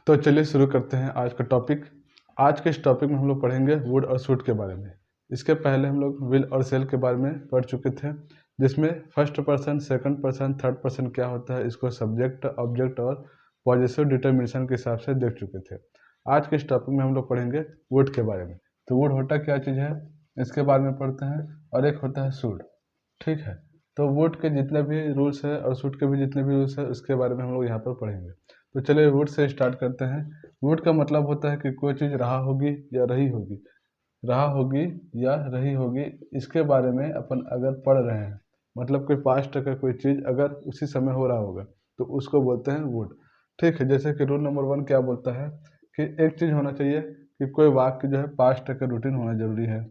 तो चलिए शुरू करते हैं आज का टॉपिक। आज के इस टॉपिक में हम लोग पढ़ेंगे वुड और शूट के बारे में। इसके पहले हम लोग विल और सेल के बारे में पढ़ चुके थे, जिसमें first person, second person, third person क्या होता है, इसको सब्जेक्ट, ऑब्जेक्ट और पॉजेसिव डिटर्मिनेशन के हिसाब से देख चुके थे। आज के इस टॉपिक में हम लोग पढ़ेंगे वुड के बारे में। तो वुड होता क्या चीज़ है, इसके बारे में पढ़ते हैं। और एक होता है शूट, ठीक है। तो वुड के जितने भी रूल्स है और शूट के भी जितने भी रूल्स है उसके बारे में हम लोग यहाँ पर पढ़ेंगे। तो चलिए वुड से स्टार्ट करते हैं। वुड का मतलब होता है कि कोई चीज़ रहा होगी या रही होगी, रहा होगी या रही होगी, इसके बारे में अपन अगर पढ़ रहे हैं, मतलब कोई पास्ट का कोई चीज़ अगर उसी समय हो रहा होगा तो उसको बोलते हैं वुड, ठीक है। जैसे कि रूल नंबर 1 क्या बोलता है कि एक चीज़ होना चाहिए कि कोई वाक्य जो है पास्ट का रूटीन होना जरूरी है।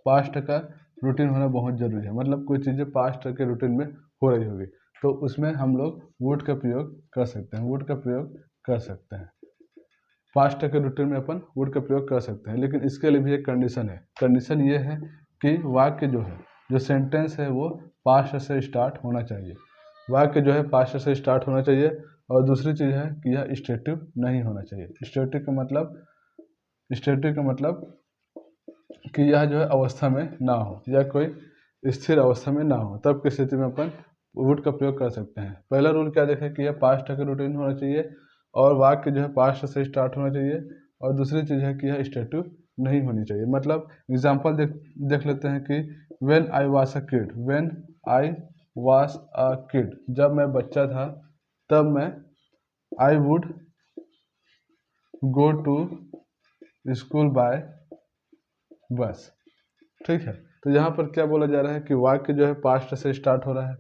पास्ट का रूटीन होना बहुत ज़रूरी है, मतलब कोई चीज़ें पास्ट के रूटीन में हो रही होगी तो उसमें हम लोग वुड का प्रयोग कर सकते हैं। वुड का प्रयोग कर सकते हैं, पास्ट के रूटीन में अपन वुड का प्रयोग कर सकते हैं। लेकिन इसके लिए भी एक कंडीशन है। कंडीशन ये है कि वाक्य जो है, जो सेंटेंस है वो पास्ट से स्टार्ट होना चाहिए। वाक्य जो है पास्ट से स्टार्ट होना चाहिए। और दूसरी चीज़ है कि यह स्टेटिव नहीं होना चाहिए। स्टेटिव का मतलब कि यह जो है अवस्था में ना हो या कोई स्थिर अवस्था में ना हो, तब की स्थिति में अपन वुड का प्रयोग कर सकते हैं। पहला रूल क्या देखें कि यह पास्ट का रूटीन होना चाहिए और वाक्य जो है पास्ट से स्टार्ट होना चाहिए। और दूसरी चीज़ है कि यह स्टेटिव नहीं होनी चाहिए। मतलब एग्जाम्पल देख लेते हैं कि when I was a kid, when I was a kid, जब मैं बच्चा था तब मैं I would go to school by bus, ठीक है। तो यहाँ पर क्या बोला जा रहा है कि वाक्य जो है पास्ट से स्टार्ट हो रहा है,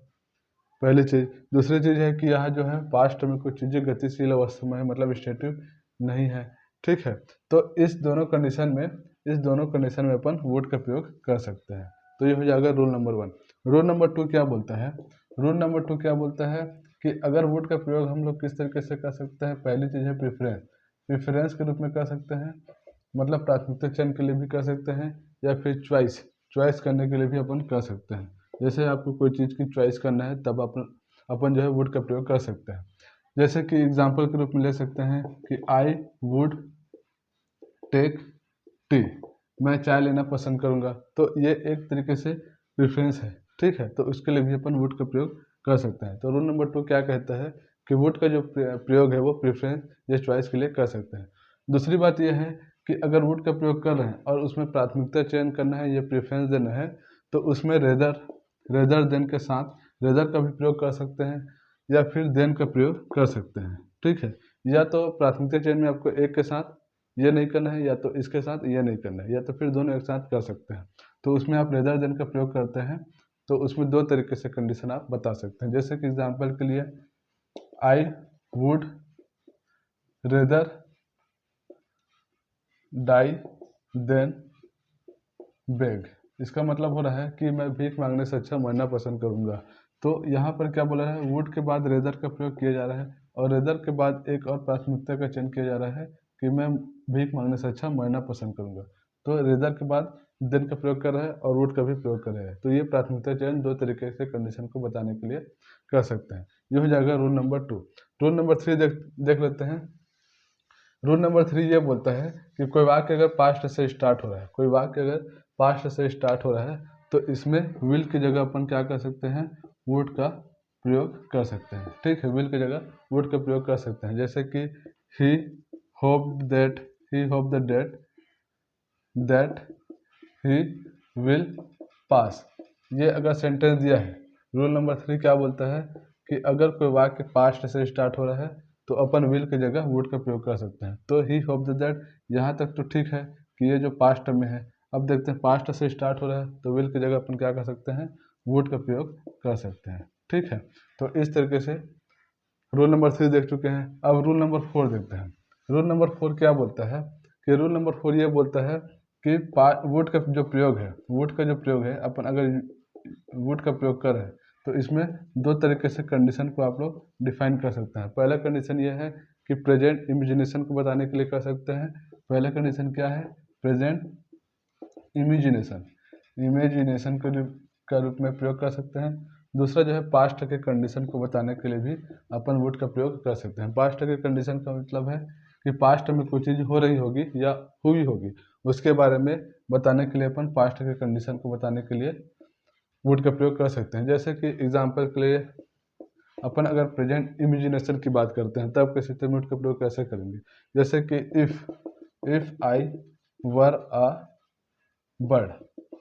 पहली चीज। दूसरी चीज है कि यहाँ जो है पास्ट में कुछ चीजें गतिशील अवस्था में है, मतलब स्टेटिव नहीं है, ठीक है। तो इस दोनों कंडीशन में अपन वुड का प्रयोग कर सकते हैं। तो ये हो जाएगा रूल नंबर 1। रूल नंबर 2 क्या बोलता है? रूल नंबर 2 क्या बोलता है कि अगर वुड का प्रयोग हम लोग किस तरीके से कर सकते हैं। पहली चीज है प्रेफरेंस, प्रेफरेंस के रूप में कर सकते हैं, मतलब प्राथमिकता चयन के लिए भी कर सकते हैं, या फिर चॉइस करने के लिए भी अपन कर सकते हैं। जैसे आपको कोई चीज़ की चॉइस करना है तब अपन जो है वुड का प्रयोग कर सकते हैं। जैसे कि एग्जाम्पल के रूप में ले सकते हैं कि आई वुड टेक टी, मैं चाय लेना पसंद करूंगा। तो ये एक तरीके से प्रेफरेंस है, ठीक है। तो उसके लिए भी अपन वुड का प्रयोग कर सकते हैं। तो रूल नंबर 2 क्या कहता है कि वुड का जो प्रयोग है वो प्रेफरेंस या चॉइस के लिए कर सकते हैं। दूसरी बात यह है कि अगर वुड का प्रयोग कर रहे हैं और उसमें प्राथमिकता चयन करना है या प्रेफरेंस देना है तो उसमें रेदर देन के साथ रेदर का भी प्रयोग कर सकते हैं या फिर देन का प्रयोग कर सकते हैं, ठीक है। या तो प्राथमिकता चयन में आपको एक के साथ ये नहीं करना है, या तो इसके साथ ये नहीं करना है, या तो फिर दोनों एक साथ कर सकते हैं। तो उसमें आप रेदर देन का प्रयोग करते हैं तो उसमें दो तरीके से कंडीशन आप बता सकते हैं। जैसे कि एग्जाम्पल के लिए I would rather die than beg, इसका मतलब हो रहा है कि मैं भीख मांगने से अच्छा मरना पसंद करूंगा। तो यहाँ पर क्या बोला है, वुड के बाद रेदर का प्रयोग किया जा रहा है और रेदर के बाद एक और प्राथमिकता का चयन किया जा रहा है कि मैं भीख मांगने से अच्छा मरना पसंद करूंगा। तो रेदर के बाद देन का प्रयोग कर रहा है और वुड का भी प्रयोग कर रहा है। तो ये प्राथमिकता चयन दो तरीके से कंडीशन को बताने के लिए कर सकते हैं। ये हो जाएगा रूल नंबर 2। रूल नंबर 3 देख लेते हैं। रूल नंबर 3 ये बोलता है कि कोई वाक्य अगर पास्ट से स्टार्ट हो रहा है, कोई वाक्य अगर पास्ट से स्टार्ट हो रहा है तो इसमें विल की जगह अपन क्या कर सकते हैं, वुड का प्रयोग कर सकते हैं, ठीक है। विल की जगह वुड का प्रयोग कर सकते हैं। जैसे कि he hope that he will pass, ये अगर सेंटेंस दिया है। रूल नंबर 3 क्या बोलता है कि अगर कोई वाक्य पास्ट से स्टार्ट हो रहा है तो अपन विल की जगह वुड का प्रयोग कर सकते हैं। तो ही होप दैट, यहाँ तक तो ठीक है कि ये जो पास्ट में है। अब देखते हैं पास्ट से स्टार्ट हो रहा है तो विल की जगह अपन क्या कर सकते हैं, वुड का प्रयोग कर सकते हैं, ठीक है। तो इस तरीके से रूल नंबर 3 देख चुके हैं। अब रूल नंबर 4 देखते हैं। रूल नंबर 4 क्या बोलता है कि रूल नंबर 4 ये बोलता है कि वुड का जो प्रयोग है, अपन अगर वुड का प्रयोग कर रहे हैं तो इसमें दो तरीके से कंडीशन को आप लोग डिफाइन कर सकते हैं। पहला कंडीशन ये है कि प्रेजेंट इमेजिनेशन को बताने के लिए कर सकते हैं। पहला कंडीशन क्या है, प्रेजेंट इमेजिनेशन का रूप में प्रयोग कर सकते हैं। दूसरा जो है पास्ट के कंडीशन को बताने के लिए भी अपन वुड का प्रयोग कर सकते हैं। पास्ट के कंडीशन का मतलब है कि पास्ट में कोई चीज़ हो रही होगी या हुई होगी, उसके बारे में बताने के लिए अपन पास्ट के कंडीशन को बताने के लिए वुड का प्रयोग कर सकते हैं। जैसे कि एग्जाम्पल के लिए अपन अगर प्रेजेंट इमेजिनेशन की बात करते हैं तब किसी से वुड का प्रयोग कैसे करेंगे। जैसे कि if I were a bird,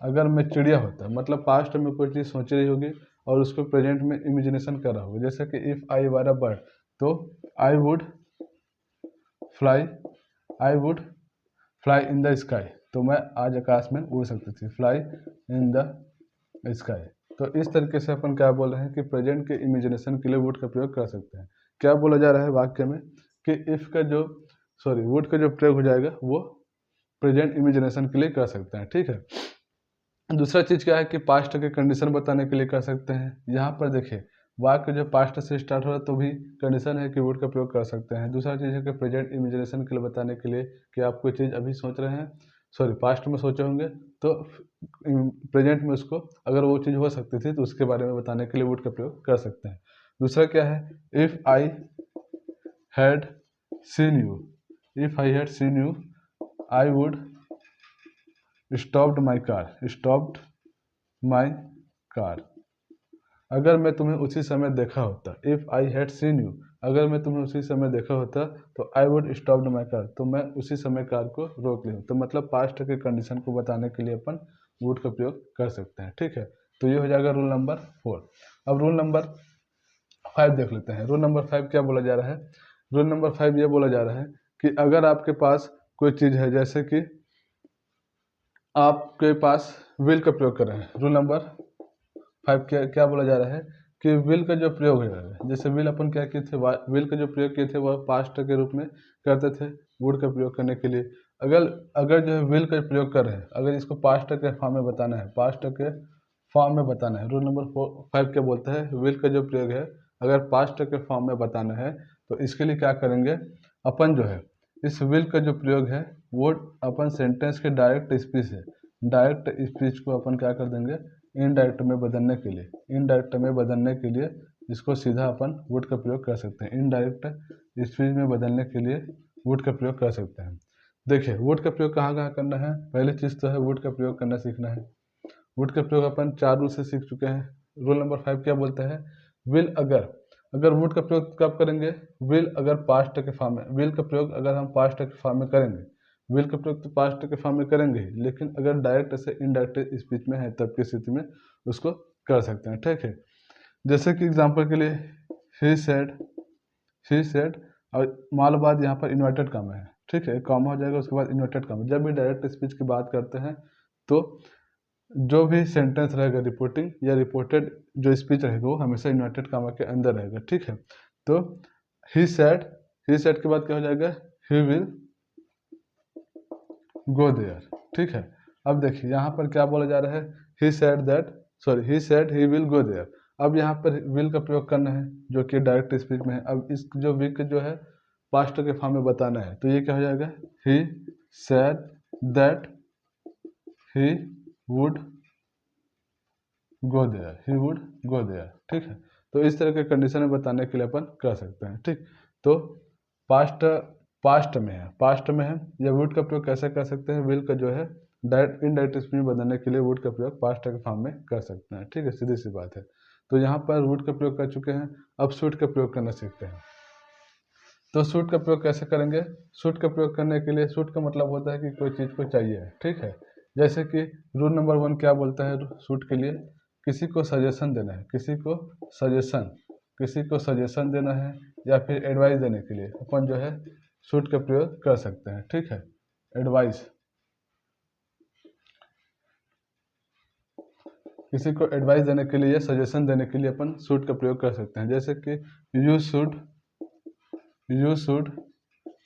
अगर मैं चिड़िया होता, मतलब पास्ट में कोई चीज़ सोच रही होगी और उसको प्रेजेंट में इमेजिनेशन कर रहा होगा। जैसे कि if I were a bird, तो I would fly in the sky, तो मैं आज आकाश में उड़ सकती थी, फ्लाई इन द स्काई। तो इस तरीके से अपन क्या बोल रहे हैं कि प्रेजेंट के इमेजिनेशन के लिए वुड का प्रयोग कर सकते हैं। क्या बोला जा रहा है वाक्य में कि इफ का जो वुड का जो प्रयोग हो जाएगा वो प्रेजेंट इमेजिनेशन के लिए कर सकते हैं, ठीक है। दूसरा चीज़ क्या है कि पास्ट के कंडीशन बताने के लिए कर सकते हैं। यहाँ पर देखिए वाक्य जो पास्ट से स्टार्ट हो रहा है तो भी कंडीशन है कि वुड का प्रयोग कर सकते हैं। दूसरा चीज़ है कि प्रेजेंट इमेजिनेशन के लिए बताने के लिए कि आप कोई चीज़ अभी सोच रहे हैं, पास्ट में सोचे होंगे, तो प्रेजेंट में उसको अगर वो चीज़ हो सकती थी तो उसके बारे में बताने के लिए वुड का प्रयोग कर सकते हैं। दूसरा क्या है, if I had seen you I would stopped my car, अगर मैं तुम्हें उसी समय देखा होता, if I had seen you, अगर मैं तुम्हें उसी समय देखा होता तो I would stopped my car, तो मैं उसी समय कार को रोक ली। तो मतलब पास्ट के कंडीशन को बताने के लिए अपन वुड का प्रयोग कर सकते हैं, ठीक है। तो ये हो जाएगा रूल नंबर 4। अब रूल नंबर 5 देख लेते हैं। रूल नंबर 5 क्या बोला जा रहा है। रूल नंबर 5 ये बोला जा रहा है कि अगर आपके पास कोई चीज़ है, जैसे कि आपके पास विल का प्रयोग कर रहे हैं। रूल नंबर 5 क्या बोला जा रहा है कि विल का जो प्रयोग है, जैसे विल अपन क्या किए थे, विल का जो प्रयोग किए थे वह पास्ट के रूप में करते थे वुड का प्रयोग करने के लिए। अगर जो है विल का प्रयोग कर रहे हैं, अगर इसको पास्ट के फॉर्म में बताना है, रूल नंबर 5 क्या बोलता है, विल का जो प्रयोग है अगर पास्ट के फॉर्म में बताना है तो इसके लिए क्या करेंगे, अपन जो है इस विल का जो प्रयोग है वो अपन सेंटेंस के डायरेक्ट स्पीच को अपन क्या कर देंगे, इनडायरेक्ट में बदलने के लिए इसको सीधा अपन वुड का प्रयोग कर सकते हैं। इनडायरेक्ट स्पीच में बदलने के लिए वुड का प्रयोग कर सकते हैं। देखिए वुड का प्रयोग कहाँ कहाँ करना है। पहली चीज़ तो है वुड का प्रयोग करना सीखना है। वुड का प्रयोग अपन 4 रूल से सीख चुके हैं। रूल नंबर 5 क्या बोलता है, विल अगर वुड का प्रयोग कब करेंगे, विल अगर पास्ट के फॉर्म में, विल का प्रयोग अगर हम पास्ट के फॉर्म में करेंगे, विल का प्रयोग तो पास्ट के फॉर्म में करेंगे ही, लेकिन अगर डायरेक्ट से इनडायरेक्ट स्पीच में है तब की स्थिति में उसको कर सकते हैं, ठीक है। जैसे कि एग्जांपल के लिए ही सेड और माल बाद यहाँ पर इन्वर्टेड कामा है, ठीक है, कॉमा हो जाएगा उसके बाद इन्वर्टेड कामा। जब भी डायरेक्ट स्पीच की बात करते हैं तो जो भी सेंटेंस रहेगा रिपोर्टिंग या रिपोर्टेड जो स्पीच रहेगा वो हमेशा इन्वर्टेड कामा के अंदर रहेगा, ठीक है। तो ही सेड के बाद क्या हो जाएगा, ही विल गो देयर, ठीक है। अब देखिए यहाँ पर क्या बोला जा रहा है, he said he will go there. अब यहाँ पर विल का प्रयोग करना है जो कि डायरेक्ट स्पीच में है। अब इस जो विल जो है पास्ट के फॉर्म में बताना है तो ये क्या हो जाएगा, he said that he would go there, ठीक है। तो इस तरह के कंडीशन में बताने के लिए अपन कर सकते हैं, ठीक। तो पास्ट में है या वुड का प्रयोग कैसे कर सकते हैं, विल का जो है इनडायरेक्ट स्पीच में बदलने के लिए वुड का प्रयोग पास्ट के फॉर्म में कर सकते हैं, ठीक है, सीधी सी बात है। तो यहाँ पर वुड का प्रयोग कर चुके हैं, अब शूड का प्रयोग करना सीखते हैं। तो शूड का प्रयोग कैसे करेंगे, शूड का प्रयोग करने के लिए, शूड का मतलब होता है कि कोई चीज़ को चाहिए, ठीक है। जैसे कि रूल नंबर 1 क्या बोलता है शूड के लिए, किसी को सजेशन देना है, किसी को सजेशन देना है या फिर एडवाइस देने के लिए अपन जो है शूड का प्रयोग कर सकते हैं, ठीक है। किसी को एडवाइस देने के लिए या सजेशन देने के लिए अपन शूड का प्रयोग कर सकते हैं। जैसे कि यू शुड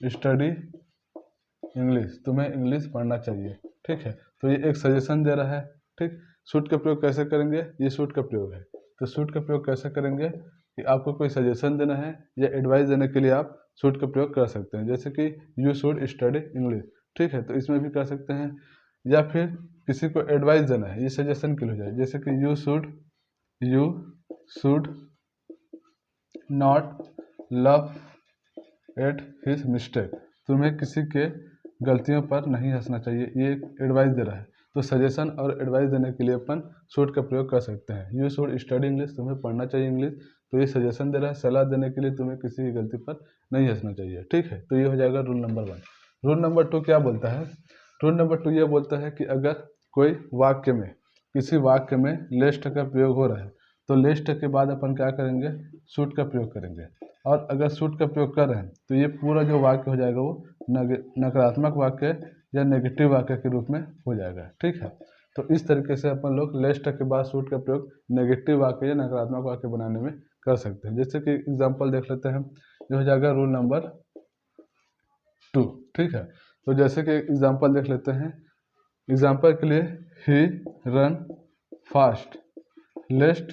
स्टडी इंग्लिश, तुम्हें इंग्लिश पढ़ना चाहिए, ठीक है। तो ये एक सजेशन दे रहा है, ठीक। शूड का प्रयोग कैसे करेंगे, ये शूड का प्रयोग है। तो शूड का प्रयोग कैसे करेंगे कि आपको कोई सजेशन देना है या एडवाइस देने के लिए आप शूड का प्रयोग कर सकते हैं। जैसे कि यू शुड स्टडी इंग्लिश, ठीक है, तो इसमें भी कर सकते हैं। या फिर किसी को एडवाइस देना है, ये सजेशन के लिए हो जाए, जैसे कि you should not love at his mistake. तुम्हें किसी के गलतियों पर नहीं हंसना चाहिए, ये एडवाइस दे रहा है। तो सजेशन और एडवाइस देने के लिए अपन शुड का प्रयोग कर सकते हैं। यू शुड स्टडी इंग्लिश, तुम्हें पढ़ना चाहिए इंग्लिश। तो ये सजेशन दे रहा है, सलाह देने के लिए तुम्हें किसी की गलती पर नहीं हंसना चाहिए। ठीक है, तो ये हो जाएगा रूल नंबर 1। रूल नंबर 2 क्या बोलता है? रूल नंबर 2 ये बोलता है कि अगर कोई वाक्य में, किसी वाक्य में लेस्ट का प्रयोग हो रहा है तो लेस्ट के बाद अपन क्या करेंगे? शुड का प्रयोग करेंगे। और अगर शुड का प्रयोग कर रहे हैं तो ये पूरा जो वाक्य हो जाएगा वो नकारात्मक वाक्य या नेगेटिव वाक्य के रूप में हो जाएगा। ठीक है, तो इस तरीके से अपन लोग लेस्ट के बाद शुड का प्रयोग नेगेटिव वाक्य या नकारात्मक वाक्य बनाने में कर सकते हैं। जैसे कि एग्जाम्पल देख लेते हैं, ये हो जाएगा रूल नंबर 2। ठीक है, तो जैसे कि एग्जाम्पल देख लेते हैं। एग्जाम्पल के लिए ही रन फास्ट लेस्ट,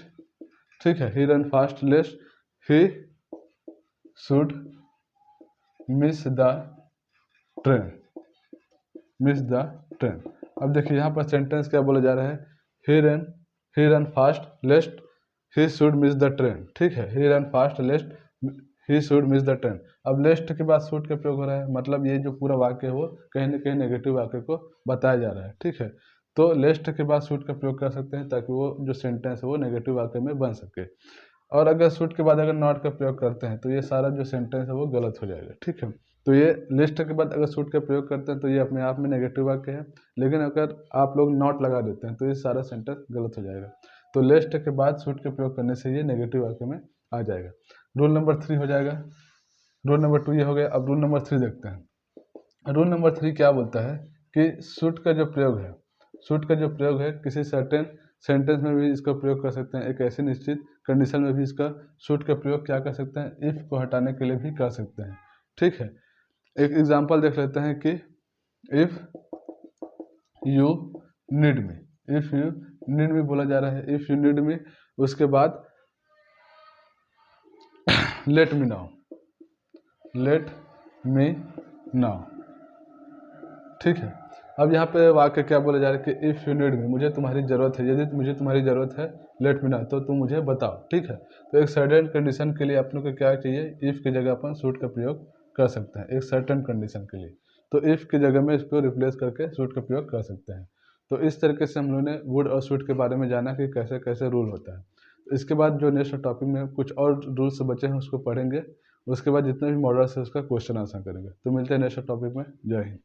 ठीक है, he run fast lest he should miss the train, miss the train. अब देखिए यहाँ पर सेंटेंस क्या बोला जा रहा है? He run fast lest he should miss the train. ठीक है, he run fast lest he should miss the train. अब लेस्ट के बाद शुड का प्रयोग हो रहा है, मतलब ये जो पूरा वाक्य है वो कहीं ना कहीं नेगेटिव वाक्य को बताया जा रहा है। ठीक है, तो लेस्ट के बाद शुड का प्रयोग कर सकते हैं ताकि वो जो सेंटेंस है वो नेगेटिव वाक्य में बन सके। और अगर शुड के बाद अगर नॉट का प्रयोग करते हैं तो ये सारा जो सेंटेंस है वो गलत हो जाएगा। ठीक है, तो ये लिस्ट के बाद अगर शुड का प्रयोग करते हैं तो ये अपने आप में नेगेटिव वाक्य है, लेकिन अगर आप लोग नॉट लगा देते हैं तो ये सारा सेंटेंस गलत हो जाएगा। तो लिस्ट के बाद शुड के प्रयोग करने से ये नेगेटिव वाक्य में आ जाएगा। रूल नंबर 3 हो जाएगा। रूल नंबर 2 ये हो गया। अब रूल नंबर 3 देखते हैं। रूल नंबर 3 क्या बोलता है कि शुड का जो प्रयोग है, शुड का जो प्रयोग है किसी सर्टेन सेंटेंस में भी इसका प्रयोग कर सकते हैं। एक ऐसी निश्चित कंडीशन में भी इसका शुड का प्रयोग क्या कर सकते हैं? इफ़ को हटाने के लिए भी कर सकते हैं। ठीक है, एक एग्जांपल देख लेते हैं कि if you need me, if you need me बोला जा रहा है। इफ़ यू नीड मी, उसके बाद let me now, let me now. ठीक है, अब यहाँ पे वाक्य क्या बोला जा रहा है कि इफ़ यू नीड मी, मुझे तुम्हारी ज़रूरत है, यदि मुझे तुम्हारी ज़रूरत है, लेट मी नाउ, तो तुम मुझे बताओ। ठीक है, तो एक सर्टेन कंडीशन के लिए आप लोग को क्या चाहिए? इफ़ की जगह अपन शुड का प्रयोग कर सकते हैं एक सर्टेन कंडीशन के लिए। तो इफ़ की जगह में इसको रिप्लेस करके शुड का प्रयोग कर सकते हैं। तो इस तरीके से हम लोगों ने वुड और शुड के बारे में जाना कि कैसे कैसे रूल होता है। इसके बाद जो नेक्स्ट टॉपिक में कुछ और रूल्स बचे हैं उसको पढ़ेंगे। उसके बाद जितने भी मॉडल्स है उसका क्वेश्चन आंसर करेंगे। तो मिलते हैं नेक्स्ट टॉपिक में। जय हिंद।